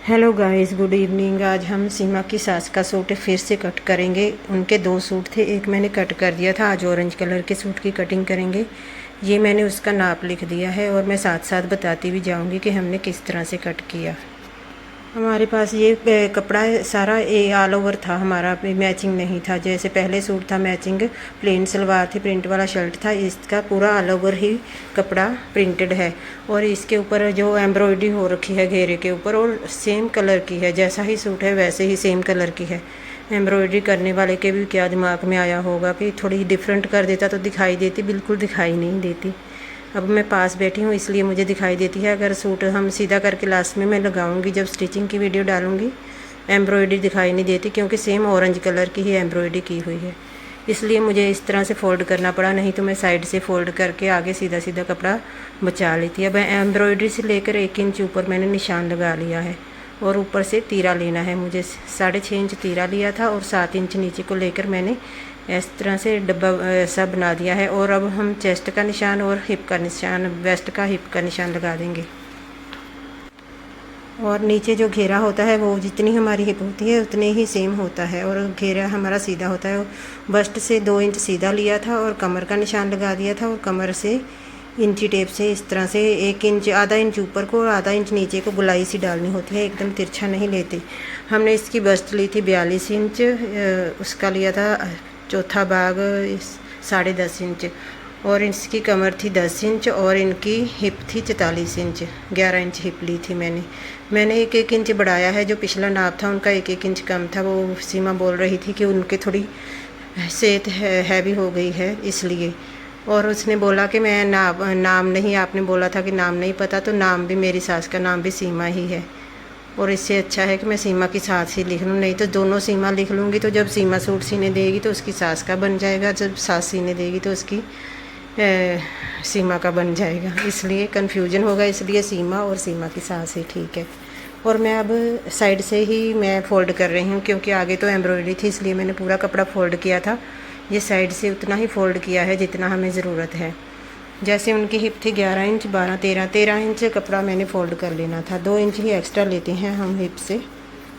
Hello guys, good evening. आज हम सीमा की सास का सूट फिर से कट करेंगे। उनके दो सूट थे, एक मैंने कट कर दिया था। आज ऑरेंज कलर के सूट की कटिंग करेंगे। ये मैंने उसका नाप लिख दिया है और मैं साथ साथ बताती भी जाऊंगी कि हमने किस तरह से कट किया। हमारे पास ये कपड़ा सारा ऑल ओवर था, हमारा मैचिंग नहीं था। जैसे पहले सूट था मैचिंग, प्लेन सलवार थी, प्रिंट वाला शर्ट था। इसका पूरा ऑल ओवर ही कपड़ा प्रिंटेड है और इसके ऊपर जो एम्ब्रॉयडरी हो रखी है घेरे के ऊपर, और सेम कलर की है। जैसा ही सूट है वैसे ही सेम कलर की है। एम्ब्रॉयडरी करने वाले के भी क्या दिमाग में आया होगा कि थोड़ी डिफरेंट कर देता तो दिखाई देती, बिल्कुल दिखाई नहीं देती। अब मैं पास बैठी हूँ इसलिए मुझे दिखाई देती है। अगर सूट हम सीधा करके लास्ट में मैं लगाऊंगी, जब स्टिचिंग की वीडियो डालूंगी, एम्ब्रॉयडरी दिखाई नहीं देती क्योंकि सेम ऑरेंज कलर की ही एम्ब्रॉयडरी की हुई है। इसलिए मुझे इस तरह से फ़ोल्ड करना पड़ा, नहीं तो मैं साइड से फ़ोल्ड करके आगे सीधा सीधा कपड़ा बचा लेती। अब एम्ब्रॉयडरी से लेकर 1 इंच ऊपर मैंने निशान लगा लिया है और ऊपर से तीरा लेना है। मुझे 6.5 इंच तीरा लिया था और 7 इंच नीचे को लेकर मैंने इस तरह से डब्बा सा बना दिया है। और अब हम चेस्ट का निशान और हिप का निशान, वेस्ट का हिप का निशान लगा देंगे। और नीचे जो घेरा होता है वो जितनी हमारी हिप होती है उतने ही सेम होता है और घेरा हमारा सीधा होता है। बस्ट से 2 इंच सीधा लिया था और कमर का निशान लगा दिया था। और कमर से इंची टेप से इस तरह से 1 इंच, आधा इंच ऊपर को और आधा इंच नीचे को गुलाई सी डालनी होती है, एकदम तिरछा नहीं लेते। हमने इसकी बस्ट ली थी 42 इंच, उसका लिया था चौथा भाग 10.5 इंच, और इसकी कमर थी 10 इंच और इनकी हिप थी 44 इंच। 11 इंच हिप ली थी मैंने 1 इंच बढ़ाया है। जो पिछला नाप था उनका 1 इंच कम था। वो सीमा बोल रही थी कि उनके थोड़ी सेहत हैवी हो गई है इसलिए। और उसने बोला कि मैं नाम नहीं, आपने बोला था कि नाम नहीं पता, तो नाम भी, मेरी सास का नाम भी सीमा ही है। और इससे अच्छा है कि मैं सीमा की सास ही लिख लूँ, नहीं तो दोनों सीमा लिख लूँगी तो जब सीमा सूट सीने देगी तो उसकी सास का बन जाएगा, जब सास सीने देगी तो उसकी सीमा का बन जाएगा। इसलिए कन्फ्यूजन होगा, इसलिए सीमा और सीमा की सास ही ठीक है। और मैं अब साइड से ही मैं फ़ोल्ड कर रही हूँ क्योंकि आगे तो एम्ब्रॉयडरी थी, इसलिए मैंने पूरा कपड़ा फ़ोल्ड किया था। ये साइड से उतना ही फ़ोल्ड किया है जितना हमें ज़रूरत है। जैसे उनकी हिप थी 11 इंच, 12, 13 इंच कपड़ा मैंने फ़ोल्ड कर लेना था। 2 इंच ही एक्स्ट्रा लेते हैं हम हिप से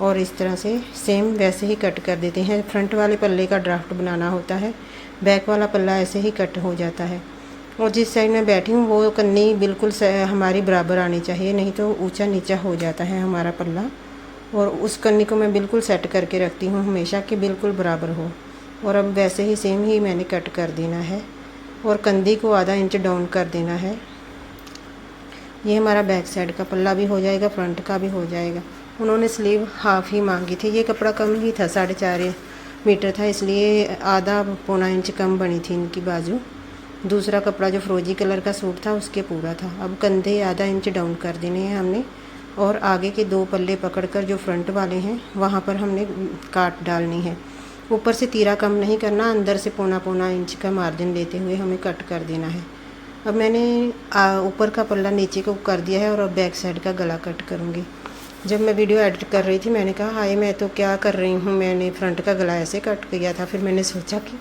और इस तरह से सेम वैसे ही कट कर देते हैं। फ्रंट वाले पल्ले का ड्राफ्ट बनाना होता है, बैक वाला पल्ला ऐसे ही कट हो जाता है। और जिस साइड में बैठी हूँ वो कन्नी बिल्कुल हमारी बराबर आनी चाहिए, नहीं तो ऊंचा नीचा हो जाता है हमारा पल्ला। और उस कन्नी को मैं बिल्कुल सेट करके रखती हूँ हमेशा कि बिल्कुल बराबर हो। और अब वैसे ही सेम ही मैंने कट कर देना है और कंधी को आधा इंच डाउन कर देना है। ये हमारा बैक साइड का पल्ला भी हो जाएगा, फ्रंट का भी हो जाएगा। उन्होंने स्लीव हाफ ही मांगी थी, ये कपड़ा कम ही था, 4.5 मीटर था, इसलिए आधा पौना इंच कम बनी थी इनकी बाजू। दूसरा कपड़ा जो फ्रोजी कलर का सूट था उसके पूरा था। अब कंधे आधा इंच डाउन कर देने हैं हमने और आगे के 2 पल्ले पकड़कर जो फ्रंट वाले हैं वहाँ पर हमने काट डालनी है। ऊपर से तीरा कम नहीं करना, अंदर से पौना इंच का मार्जिन लेते हुए हमें कट कर देना है। अब मैंने ऊपर का पल्ला नीचे को कर दिया है और अब बैक साइड का गला कट करूँगी। जब मैं वीडियो एडिट कर रही थी मैंने कहा हाय मैं तो क्या कर रही हूँ, मैंने फ्रंट का गला ऐसे कट किया था। फिर मैंने सोचा कि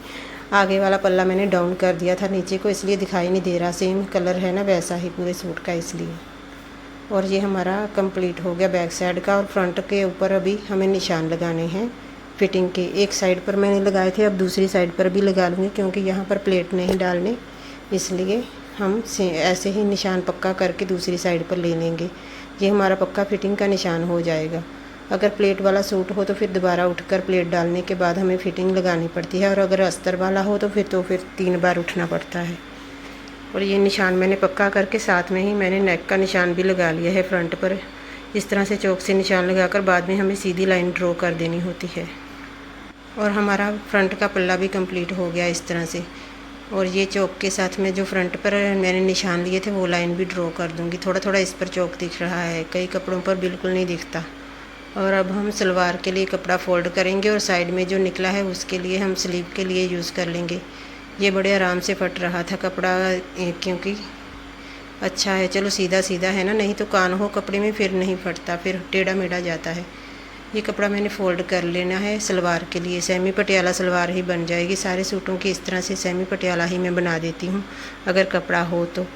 आगे वाला पल्ला मैंने डाउन कर दिया था नीचे को, इसलिए दिखाई नहीं दे रहा। सेम कलर है ना वैसा ही पूरे सूट का, इसलिए। और ये हमारा कंप्लीट हो गया बैक साइड का। और फ्रंट के ऊपर अभी हमें निशान लगाने हैं फिटिंग के। एक साइड पर मैंने लगाए थे, अब दूसरी साइड पर भी लगा लूँगी क्योंकि यहाँ पर प्लेट नहीं डालने, इसलिए हम ऐसे ही निशान पक्का करके दूसरी साइड पर ले लेंगे। ये हमारा पक्का फिटिंग का निशान हो जाएगा। अगर प्लेट वाला सूट हो तो फिर दोबारा उठकर प्लेट डालने के बाद हमें फिटिंग लगानी पड़ती है, और अगर अस्तर वाला हो तो फिर 3 बार उठना पड़ता है। और ये निशान मैंने पक्का करके साथ में ही मैंने नेक का निशान भी लगा लिया है फ्रंट पर। इस तरह से चौक से निशान लगाकर बाद में हमें सीधी लाइन ड्रॉ कर देनी होती है। और हमारा फ्रंट का पल्ला भी कंप्लीट हो गया इस तरह से। और ये चौक के साथ में जो फ्रंट पर मैंने निशान लिए थे वो लाइन भी ड्रॉ कर दूँगी। थोड़ा थोड़ा इस पर चौक दिख रहा है, कई कपड़ों पर बिल्कुल नहीं दिखता। और अब हम सलवार के लिए कपड़ा फ़ोल्ड करेंगे और साइड में जो निकला है उसके लिए हम स्लीव के लिए यूज़ कर लेंगे। ये बड़े आराम से फट रहा था कपड़ा क्योंकि अच्छा है, चलो सीधा सीधा है ना, नहीं तो कान हो कपड़े में फिर नहीं फटता, फिर टेढ़ा मेढ़ा जाता है। ये कपड़ा मैंने फ़ोल्ड कर लेना है सलवार के लिए। सेमी पटियाला सलवार ही बन जाएगी। सारे सूटों की इस तरह से सेमी पटियाला ही मैं बना देती हूँ अगर कपड़ा हो तो।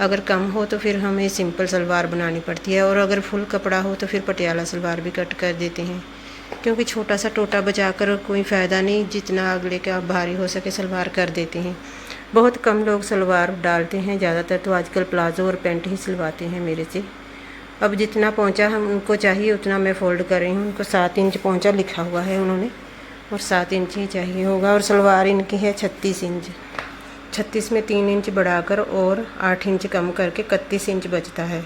अगर कम हो तो फिर हमें सिंपल सलवार बनानी पड़ती है, और अगर फुल कपड़ा हो तो फिर पटियाला सलवार भी कट कर देते हैं, क्योंकि छोटा सा टोटा बचाकर कोई फ़ायदा नहीं, जितना अगले का भारी हो सके सलवार कर देते हैं। बहुत कम लोग सलवार डालते हैं, ज़्यादातर तो आजकल प्लाज़ो और पैंट ही सिलवाते हैं मेरे से। अब जितना पहुंचा हम उनको चाहिए उतना मैं फ़ोल्ड कर रही हूँ। उनको 7 इंच पहुंचा लिखा हुआ है उन्होंने, और 7 इंच ही चाहिए होगा। और सलवार इनकी है 36 इंच। 36 में 3 इंच बढ़ाकर और 8 इंच कम करके 31 इंच बचता है,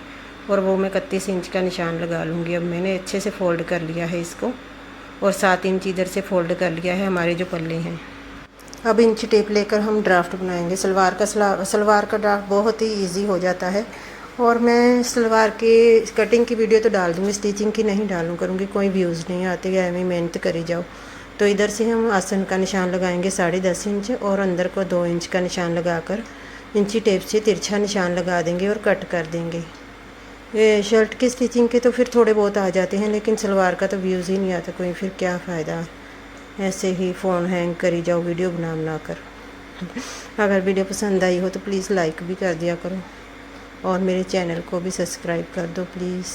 और वो मैं 31 इंच का निशान लगा लूँगी। अब मैंने अच्छे से फ़ोल्ड कर लिया है इसको, और 7 इंच इधर से फ़ोल्ड कर लिया है हमारे जो पल्ले हैं। अब इंच टेप लेकर हम ड्राफ्ट बनाएंगे। सलवार का ड्राफ्ट बहुत ही ईजी हो जाता है, और मैं सलवार के कटिंग की वीडियो तो डाल दूँगी, स्टिचिंग की नहीं डालूँ करूँगी, कोई व्यूज़ नहीं आते, या में मेहनत करी जाओ। तो इधर से हम आसन का निशान लगाएंगे 10.5 इंच, और अंदर को 2 इंच का निशान लगाकर इंची टेप से तिरछा निशान लगा देंगे और कट कर देंगे। ये शर्ट की स्टिचिंग के तो फिर थोड़े बहुत आ जाते हैं, लेकिन सलवार का तो व्यूज़ ही नहीं आता कोई, फिर क्या फ़ायदा, ऐसे ही फ़ोन हैंग करी जाओ वीडियो बना कर। अगर वीडियो पसंद आई हो तो प्लीज़ लाइक भी कर दिया करो, और मेरे चैनल को भी सब्सक्राइब कर दो प्लीज़।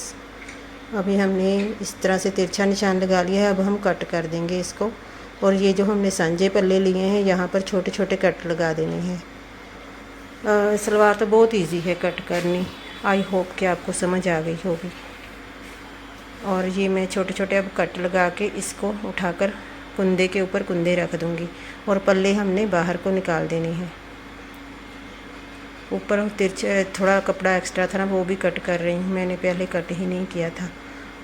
अभी हमने इस तरह से तिरछा निशान लगा लिया है, अब हम कट कर देंगे इसको। और ये जो हमने सांझे पल्ले लिए हैं यहाँ पर छोटे छोटे कट लगा देने हैं। सलवार तो बहुत इजी है कट करनी, आई होप कि आपको समझ आ गई होगी। और ये मैं छोटे छोटे अब कट लगा के इसको उठाकर कुंदे के ऊपर कुंदे रख दूँगी, और पल्ले हमने बाहर को निकाल देने हैं। ऊपर तिरछे थोड़ा कपड़ा एक्स्ट्रा था ना, वो भी कट कर रही हूँ, मैंने पहले कट ही नहीं किया था।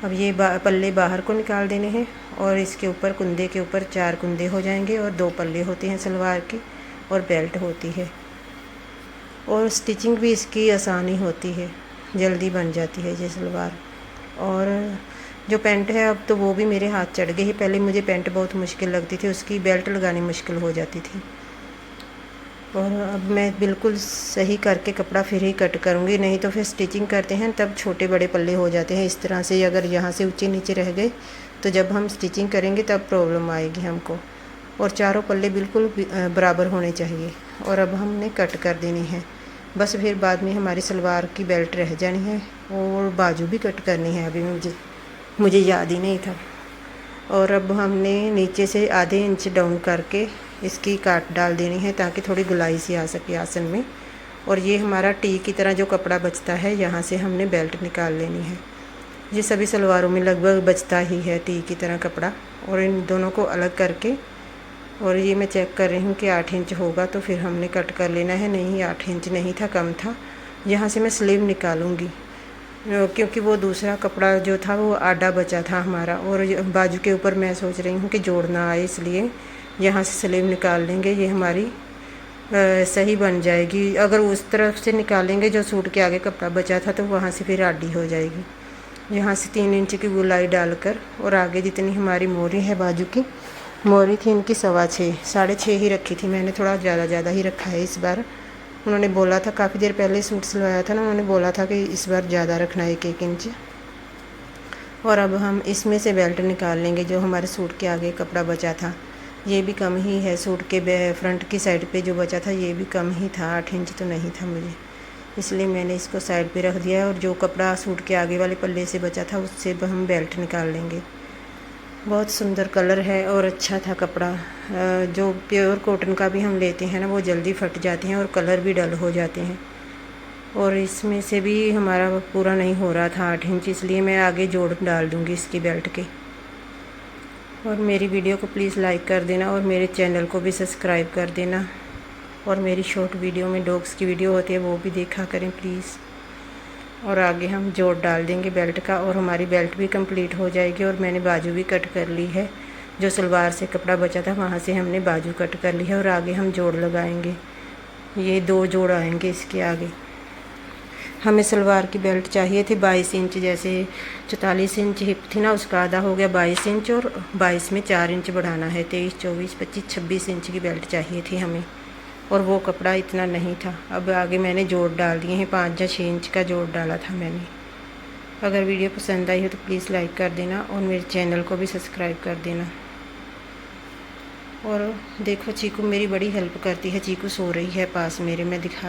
अब ये पल्ले बाहर को निकाल देने हैं, और इसके ऊपर कुंदे के ऊपर 4 कुंदे हो जाएंगे, और 2 पल्ले होते हैं सलवार के, और बेल्ट होती है। और स्टिचिंग भी इसकी आसानी होती है, जल्दी बन जाती है ये सलवार। और जो पैंट है अब तो वो भी मेरे हाथ चढ़ गई है, पहले मुझे पैंट बहुत मुश्किल लगती थी, उसकी बेल्ट लगानी मुश्किल हो जाती थी। और अब मैं बिल्कुल सही करके कपड़ा फिर ही कट करूँगी, नहीं तो फिर स्टिचिंग करते हैं तब छोटे बड़े पल्ले हो जाते हैं इस तरह से। अगर यहाँ से ऊंचे नीचे रह गए तो जब हम स्टिचिंग करेंगे तब प्रॉब्लम आएगी हमको। और चारों पल्ले बिल्कुल बराबर होने चाहिए, और अब हमने कट कर देनी है बस। फिर बाद में हमारी सलवार की बेल्ट रह जानी है, और बाजू भी कट करनी है, अभी मुझे याद ही नहीं था। और अब हमने नीचे से आधे इंच डाउन करके इसकी काट डाल देनी है, ताकि थोड़ी गुलाई सी आ सके आसन में। और ये हमारा टी की तरह जो कपड़ा बचता है, यहाँ से हमने बेल्ट निकाल लेनी है। ये सभी सलवारों में लगभग बचता ही है टी की तरह कपड़ा। और इन दोनों को अलग करके, और ये मैं चेक कर रही हूँ कि 8 इंच होगा तो फिर हमने कट कर लेना है। नहीं, 8 इंच नहीं था, कम था। यहाँ से मैं स्लीव निकालूँगी, क्योंकि वो दूसरा कपड़ा जो था वो आधा बचा था हमारा, और बाजू के ऊपर मैं सोच रही हूँ कि जोड़ ना आए, इसलिए यहाँ से स्लीव निकाल लेंगे। ये हमारी सही बन जाएगी। अगर उस तरफ से निकालेंगे जो सूट के आगे कपड़ा बचा था, तो वहाँ से फिर आडी हो जाएगी। यहाँ से 3 इंच की गुलाई डालकर, और आगे जितनी हमारी मोरी है, बाजू की मोरी थी इनकी 6.25, 6.5 ही रखी थी मैंने, थोड़ा ज़्यादा ही रखा है इस बार। उन्होंने बोला था, काफ़ी देर पहले सूट सिलवाया था ना, उन्होंने बोला था कि इस बार ज़्यादा रखना है 1 इंच। और अब हम इसमें से बेल्ट निकाल लेंगे। जो हमारे सूट के आगे कपड़ा बचा था ये भी कम ही है, सूट के फ्रंट की साइड पे जो बचा था ये भी कम ही था, 8 इंच तो नहीं था मुझे, इसलिए मैंने इसको साइड पे रख दिया है। और जो कपड़ा सूट के आगे वाले पल्ले से बचा था उससे हम बेल्ट निकाल लेंगे। बहुत सुंदर कलर है और अच्छा था कपड़ा। जो प्योर कॉटन का भी हम लेते हैं ना, वो जल्दी फट जाते हैं और कलर भी डल हो जाते हैं। और इसमें से भी हमारा पूरा नहीं हो रहा था 8 इंच, इसलिए मैं आगे जोड़ डाल दूँगी इसकी बेल्ट के। और मेरी वीडियो को प्लीज़ लाइक कर देना, और मेरे चैनल को भी सब्सक्राइब कर देना। और मेरी शॉर्ट वीडियो में डॉग्स की वीडियो होती है, वो भी देखा करें प्लीज़। और आगे हम जोड़ डाल देंगे बेल्ट का, और हमारी बेल्ट भी कंप्लीट हो जाएगी। और मैंने बाजू भी कट कर ली है, जो सलवार से कपड़ा बचा था वहाँ से हमने बाजू कट कर ली है। और आगे हम जोड़ लगाएंगे, ये 2 जोड़ आएंगे इसके आगे। हमें सलवार की बेल्ट चाहिए थी 22 इंच, जैसे 44 इंच हिप थी ना, उसका आधा हो गया 22 इंच, और 22 में 4 इंच बढ़ाना है। 23, 24, 25, 26 इंच की बेल्ट चाहिए थी हमें, और वो कपड़ा इतना नहीं था। अब आगे मैंने जोड़ डाल दिए हैं, 5 या 6 इंच का जोड़ डाला था मैंने। अगर वीडियो पसंद आई हो तो प्लीज़ लाइक कर देना, और मेरे चैनल को भी सब्सक्राइब कर देना। और देखो, चीकू मेरी बड़ी हेल्प करती है। चीकू सो रही है पास मेरे, मैं दिखा